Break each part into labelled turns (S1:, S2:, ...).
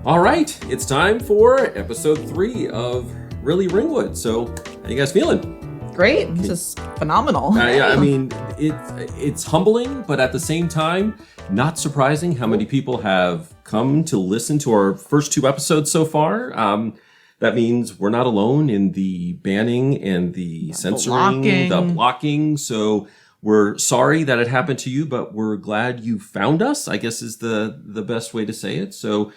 S1: All right, it's time for episode 3 of Really Ringwood. So, how you guys feeling?
S2: Great. This is phenomenal.
S1: Yeah, I mean, it's humbling, but at the same time, not surprising how many people have come to listen to our first 2 episodes so far. That means we're not alone in the banning and the censoring, the blocking. So we're sorry that it happened to you, but we're glad you found us, I guess is the best way to say it. So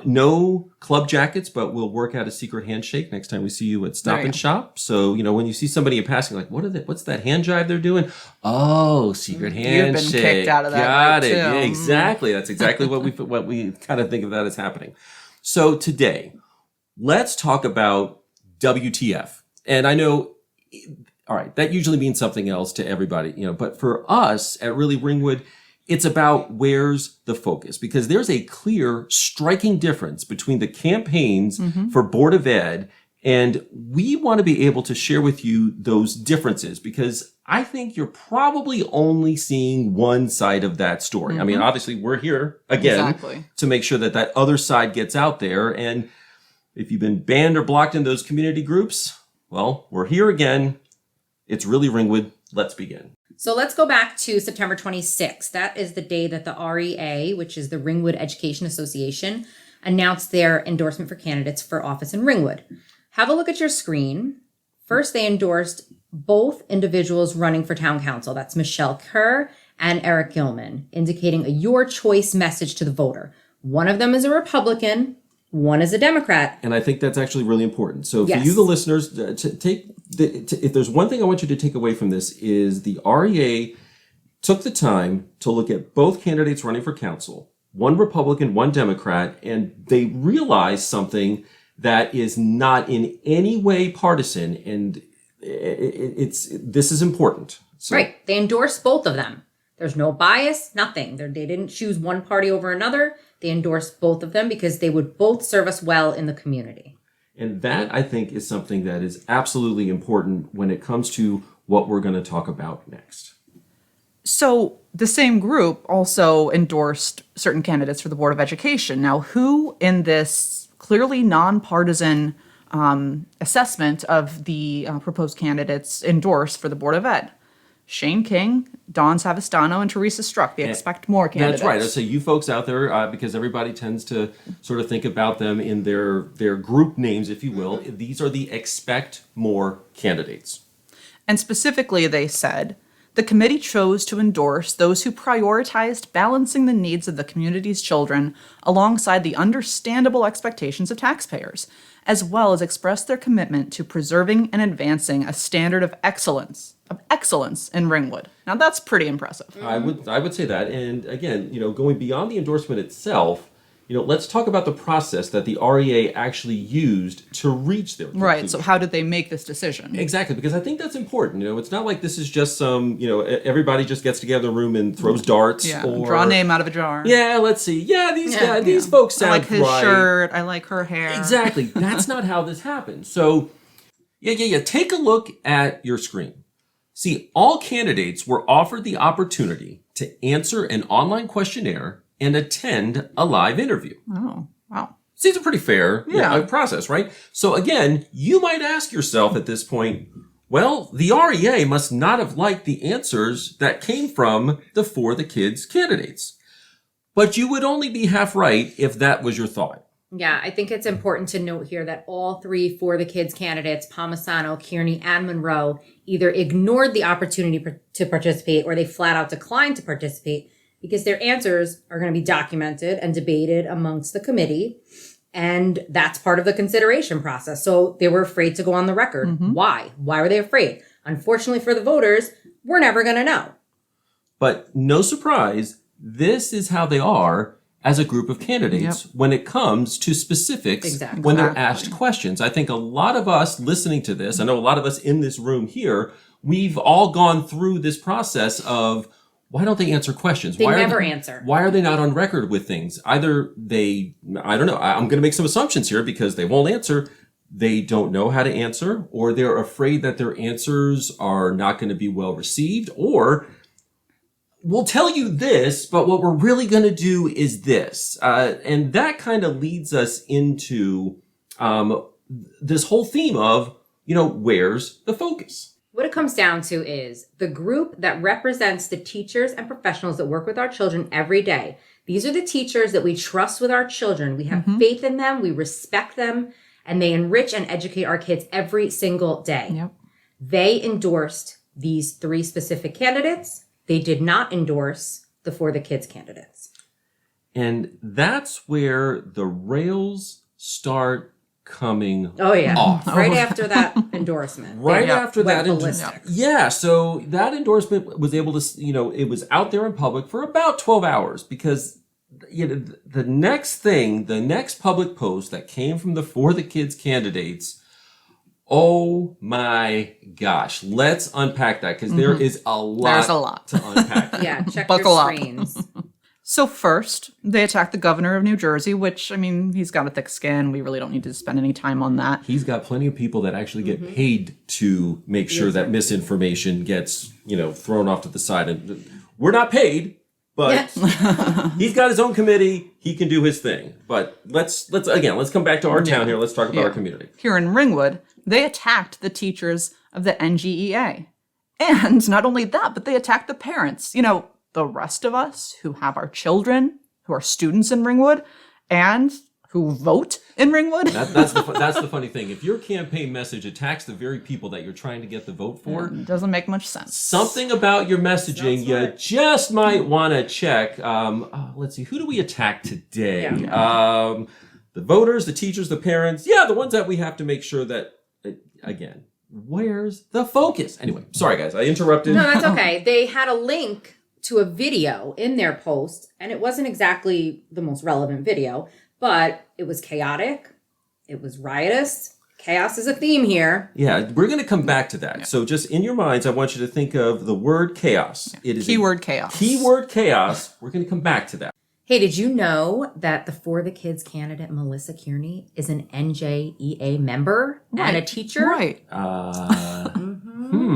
S1: no club jackets, but we'll work out a secret handshake next time we see you at Stop and Shop. So, when you see somebody in passing, like, what's that hand jive they're doing? Oh, secret handshake.
S2: You've been kicked out of that.
S1: Got it.
S2: Too.
S1: Yeah, exactly. That's exactly what we kind of think of that as happening. So today, let's talk about WTF. And I know, all right, that usually means something else to everybody, but for us at Really Ringwood, it's about where's the focus, because there's a clear, striking difference between the campaigns for Board of Ed, and we want to be able to share with you those differences, because I think you're probably only seeing one side of that story. I mean, obviously, we're here again to make sure that that other side gets out there, and if you've been banned or blocked in those community groups, well, we're here again. It's Really Ringwood. Let's begin.
S3: So let's go back to September 26th. That is the day that the REA, which is the Ringwood Education Association, announced their endorsement for candidates for office in Ringwood. Have a look at your screen. First, they endorsed both individuals running for town council. That's Michelle Kerr and Eric Gilman, indicating a your choice message to the voter. One of them is a Republican. One is a Democrat.
S1: And I think that's actually really important. So for you, the listeners, if there's one thing I want you to take away from this is the REA took the time to look at both candidates running for council, one Republican, one Democrat, and they realized something that is not in any way partisan, and this is important. So,
S3: right. They endorsed both of them. There's no bias, nothing. They didn't choose one party over another. They endorsed both of them because they would both serve us well in the community.
S1: And that, I think, is something that is absolutely important when it comes to what we're going to talk about next.
S2: So the same group also endorsed certain candidates for the Board of Education. Now, who in this clearly nonpartisan assessment of the proposed candidates endorsed for the Board of Ed? Shane King, Dawn Savastano, and Teresa Struck, the Expect More candidates.
S1: That's right. So you folks out there, because everybody tends to sort of think about them in their group names, if you will. These are the Expect More candidates.
S2: And specifically, they said, the committee chose to endorse those who prioritized balancing the needs of the community's children ringwood the understandable expectations of taxpayers, as well as express their commitment to preserving and advancing a standard of excellence in Ringwood. Now that's pretty impressive.
S1: I would say that. And again, going beyond the endorsement itself, let's talk about the process that the REA actually used to reach their conclusion.
S2: Right. So how did they make this decision?
S1: Exactly, because I think that's important. It's not like this is just some, everybody just gets together in a room and throws darts.
S2: Yeah,
S1: or
S2: draw a name out of a jar.
S1: Yeah, let's see. Yeah, these folks sound right.
S2: I like his shirt. I like her hair.
S1: Exactly. That's not how this happened. So, yeah. Take a look at your screen. See, all candidates were offered the opportunity to answer an online questionnaire and attend a live interview.
S2: Oh, wow.
S1: Seems a pretty fair process, right? So again, you might ask yourself at this point, well, the REA must not have liked the answers that came from the For the Kids candidates. But you would only be half right if that was your thought.
S3: Yeah, I think it's important to note here that all 3 For the Kids candidates, Palmisano, Kearney, and Monroe, either ignored the opportunity to participate or they flat out declined to participate because their answers are going to be documented and debated amongst the committee. And that's part of the consideration process. So they were afraid to go on the record. Why? Why were they afraid? Unfortunately for the voters, we're never going to know.
S1: But no surprise, this is how they are as a group of candidates when it comes to specifics when they're asked questions. I think a lot of us listening to this, I know a lot of us in this room here, we've all gone through this process of, why don't they answer questions?
S3: They never answer.
S1: Why are they not on record with things? Either I don't know, I'm going to make some assumptions here because they won't answer. They don't know how to answer, or they're afraid that their answers are not going to be well received, or we'll tell you this, but what we're really going to do is this. And that kind of leads us into this whole theme of, where's the focus?
S3: What it comes down to is the group that represents the teachers and professionals that work with our children every day. These are the teachers that we trust with our children. We have faith in them, we respect them, and they enrich and educate our kids every single day.
S2: Yep.
S3: They endorsed these 3 specific candidates. They did not endorse the For the Kids candidates.
S1: And that's where the rails start coming
S3: off. Right after that endorsement.
S1: After that
S3: endorsement.
S1: Yeah, so that endorsement was able to, it was out there in public for about 12 hours because the next public post that came from the For the Kids candidates, oh my gosh, let's unpack that because there is a lot.
S2: There's a lot
S1: to unpack.
S3: Yeah, check
S2: Buckle
S3: your
S2: up.
S3: screens.
S2: So first, they attacked the governor of New Jersey, which, he's got a thick skin. We really don't need to spend any time on that.
S1: He's got plenty of people that actually get paid to make sure that misinformation gets, thrown off to the side. And we're not paid, but he's got his own committee. He can do his thing. But let's come back to our town here. Let's talk about our community.
S2: Here in Ringwood, they attacked the teachers of the NGEA. And not only that, but they attacked the parents. The rest of us who have our children, who are students in Ringwood, and who vote in Ringwood.
S1: That's the funny thing. If your campaign message attacks the very people that you're trying to get the vote for,
S2: It doesn't make much sense.
S1: something about your messaging you just might want to check. Let's see, who do we attack today? The voters, the teachers, the parents. Yeah, the ones that we have to make sure that, again, where's the focus? Anyway, sorry guys, I interrupted.
S3: No, that's okay. They had a link to a video in their post, and it wasn't exactly the most relevant video, but it was chaotic. It was riotous. Chaos is a theme here.
S1: Yeah, we're going to come back to that. Yeah. So just in your minds, I want you to think of the word chaos.
S2: Yeah.
S1: It is
S2: keyword chaos.
S1: Keyword chaos. We're going to come back to that.
S3: Hey, did you know that the For the Kids candidate, Melissa Kearney, is an NJEA member and a teacher?
S2: Right.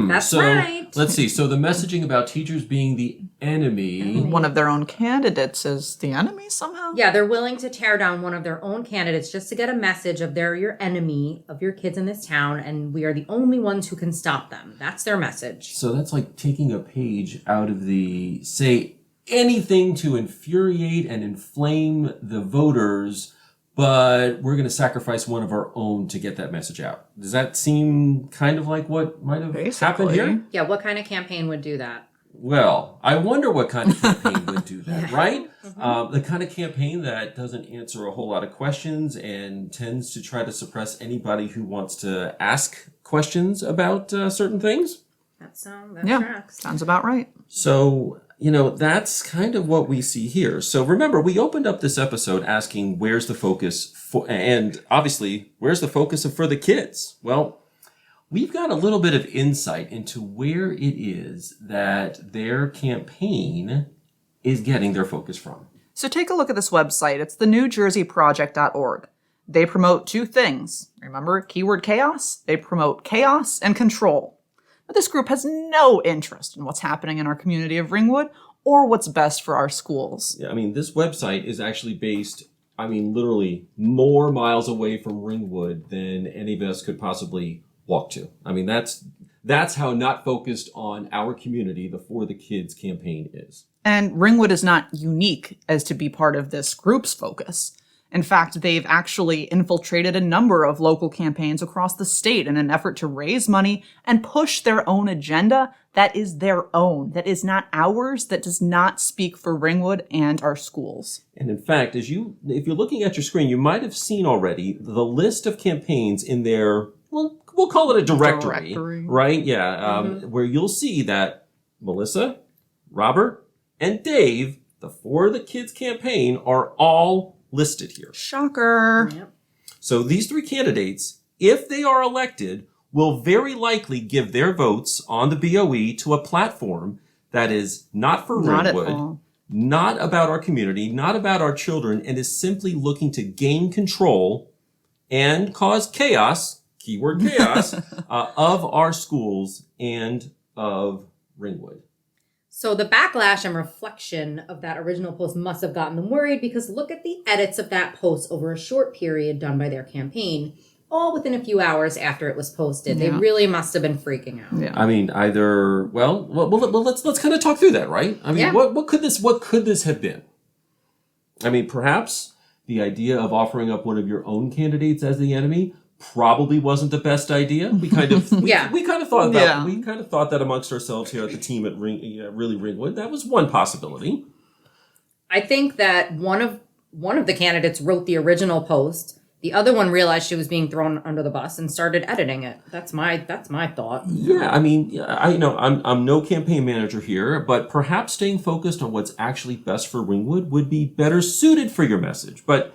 S3: That's right.
S1: Let's see. So the messaging about teachers being the enemy.
S2: One of their own candidates is the enemy somehow?
S3: Yeah, they're willing to tear down one of their own candidates just to get a message of they're your enemy of your kids in this town, and we are the only ones who can stop them. That's their message.
S1: So that's like taking a page out of the, say, anything to infuriate and inflame the voters, but we're going to sacrifice one of our own to get that message out. Does that seem kind of like what might have happened here?
S3: Yeah, what kind of campaign would do that?
S1: Well, I wonder what kind of campaign would do that, right? The kind of campaign that doesn't answer a whole lot of questions and tends to try to suppress anybody who wants to ask questions about certain things.
S3: That tracks.
S2: Sounds about right.
S1: So, that's kind of what we see here. So remember, we opened up this episode asking where's the focus for, and obviously, where's the focus for the kids? Well, we've got a little bit of insight into where it is that their campaign is getting their focus from.
S2: So take a look at this website. It's the NewJerseyProject.org. They promote 2 things. Remember, keyword chaos? They promote chaos and control. But this group has no interest in what's happening in our community of Ringwood or what's best for our schools.
S1: Yeah, this website is actually based, literally more miles away from Ringwood than any of us could possibly walk to. That's how not focused on our community the For the Kids campaign is.
S2: And Ringwood is not unique as to be part of this group's focus. In fact, they've actually infiltrated a number of local campaigns across the state in an effort to raise money and push their own agenda that is their own, that is not ours, that does not speak for Ringwood and our schools.
S1: And in fact, if you're looking at your screen, you might have seen already the list of campaigns in their, we'll call it a directory. Right? Yeah, where you'll see that Melissa, Robert, and Dave, the For the Kids campaign, are all listed here.
S2: Shocker.
S3: Yep.
S1: So these 3 candidates, if they are elected, will very likely give their votes on the BOE to a platform that is not for Ringwood, not about our community, not about our children, and is simply looking to gain control and cause chaos, keyword chaos, of our schools and of Ringwood.
S3: So the backlash and reflection of that original post must have gotten them worried, because look at the edits of that post over a short period done by their campaign, all within a few hours after it was posted.
S2: Yeah.
S3: They really must have been freaking out.
S2: Yeah.
S1: I mean, either let's kind of talk through that, right? I mean,
S3: Yeah.
S1: what could this have been? I mean, perhaps the idea of offering up one of your own candidates as the enemy probably wasn't the best idea. We kind of we kind of thought about
S2: Yeah.
S1: we kind of thought that amongst ourselves here at the team at Ringwood. That was one possibility.
S3: I think that one of the candidates wrote the original post. The other one realized she was being thrown under the bus and started editing it. That's my thought.
S1: Yeah, I mean, I'm no campaign manager here, but perhaps staying focused on what's actually best for Ringwood would be better suited for your message. But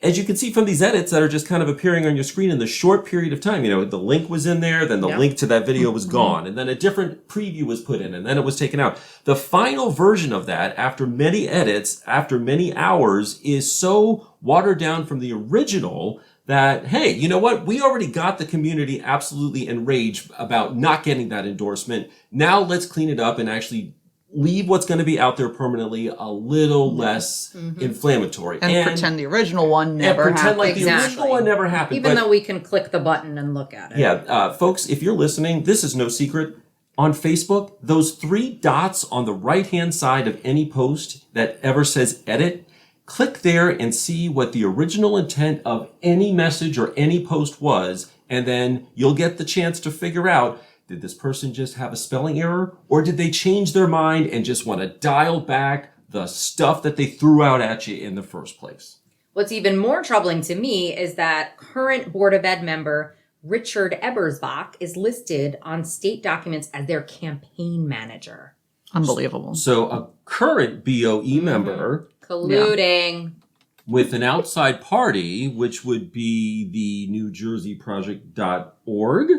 S1: as you can see from these edits that are just kind of appearing on your screen in the short period of time, the link was in there, then the link to that video was gone, and then a different preview was put in, and then it was taken out. The final version of that, after many edits, after many hours, is so watered down from the original that, hey, you know what? We already got the community absolutely enraged about not getting that endorsement. Now let's clean it up and actually leave what's going to be out there permanently a little less inflammatory.
S2: And pretend the original one never happened.
S1: Pretend like the
S3: Exactly.
S1: original one never happened.
S3: Even though we can click the button and look at it.
S1: Yeah, folks, if you're listening, this is no secret. On Facebook, those 3 dots on the right-hand side of any post that ever says edit, click there and see what the original intent of any message or any post was, and then you'll get the chance to figure out, did this person just have a spelling error, or did they change their mind and just want to dial back the stuff that they threw out at you in the first place?
S3: What's even more troubling to me is that current Board of Ed member Richard Ebersbach is listed on state documents as their campaign manager.
S2: Unbelievable.
S1: So a current BOE member
S3: Colluding.
S1: with an outside party, which would be the NewJerseyProject.org,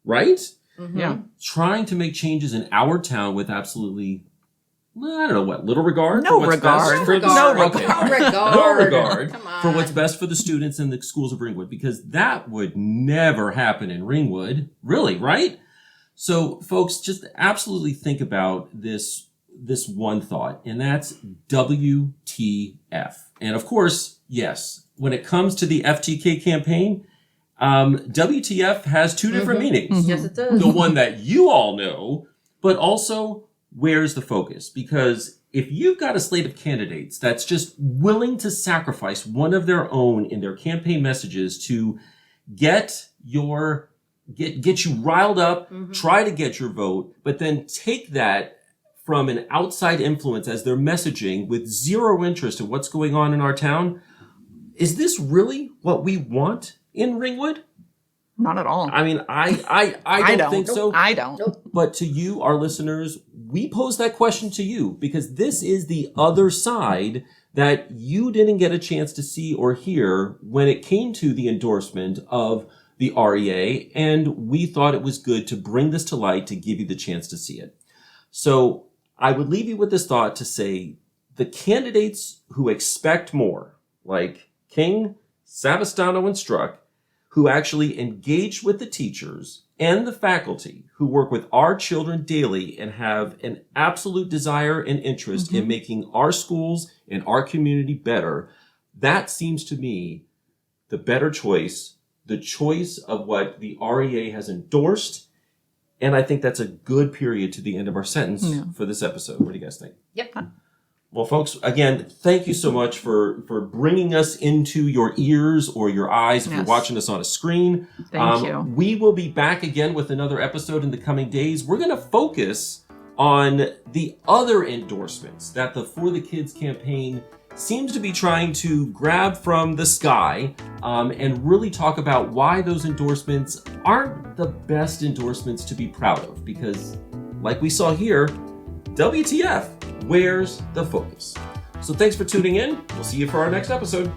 S1: right?
S2: Yeah.
S1: Trying to make changes in our town with absolutely, I don't know what, little regard?
S2: No
S1: for what's
S2: regard.
S1: best for the-
S2: No
S1: okay.
S2: regard.
S1: No regard
S3: Come on.
S1: for what's best for the students in the schools of Ringwood, because that would never happen in Ringwood. Really, right? So, folks, just absolutely think about this one thought, and that's WTF. And of course, yes, when it comes to the FTK campaign, WTF has 2 different meanings.
S3: Yes, it does.
S1: The one that you all know, but also where's the focus? Because if you've got a slate of candidates that's just willing to sacrifice one of their own in their campaign messages to get you riled up, try to get your vote, but then take that from an outside influence as their messaging with zero interest in what's going on in our town, is this really what we want in Ringwood?
S2: Not at all.
S1: I mean, I don't think so.
S2: I don't.
S1: But to you, our listeners, we pose that question to you because this is the other side that you didn't get a chance to see or hear when it came to the endorsement of the REA, and we thought it was good to bring this to light to give you the chance to see it. So I would leave you with this thought to say the candidates who expect more, like King, Savastano, and Struck, who actually engage with the teachers and the faculty who work with our children daily and have an absolute desire and interest in making our schools and our community better, that seems to me the better choice, the choice of what the REA has endorsed. And I think that's a good period to the end of our sentence for this episode. What do you guys think?
S3: Yep.
S1: Well, folks, again, thank you so much for bringing us into your ears or your eyes if you're watching us on a screen.
S2: Thank you.
S1: We will be back again with another episode in the coming days. We're going to focus on the other endorsements that the For the Kids campaign seems to be trying to grab from the sky and really talk about why those endorsements aren't the best endorsements to be proud of. Because, like we saw here, WTF, where's the focus? So thanks for tuning in. We'll see you for our next episode.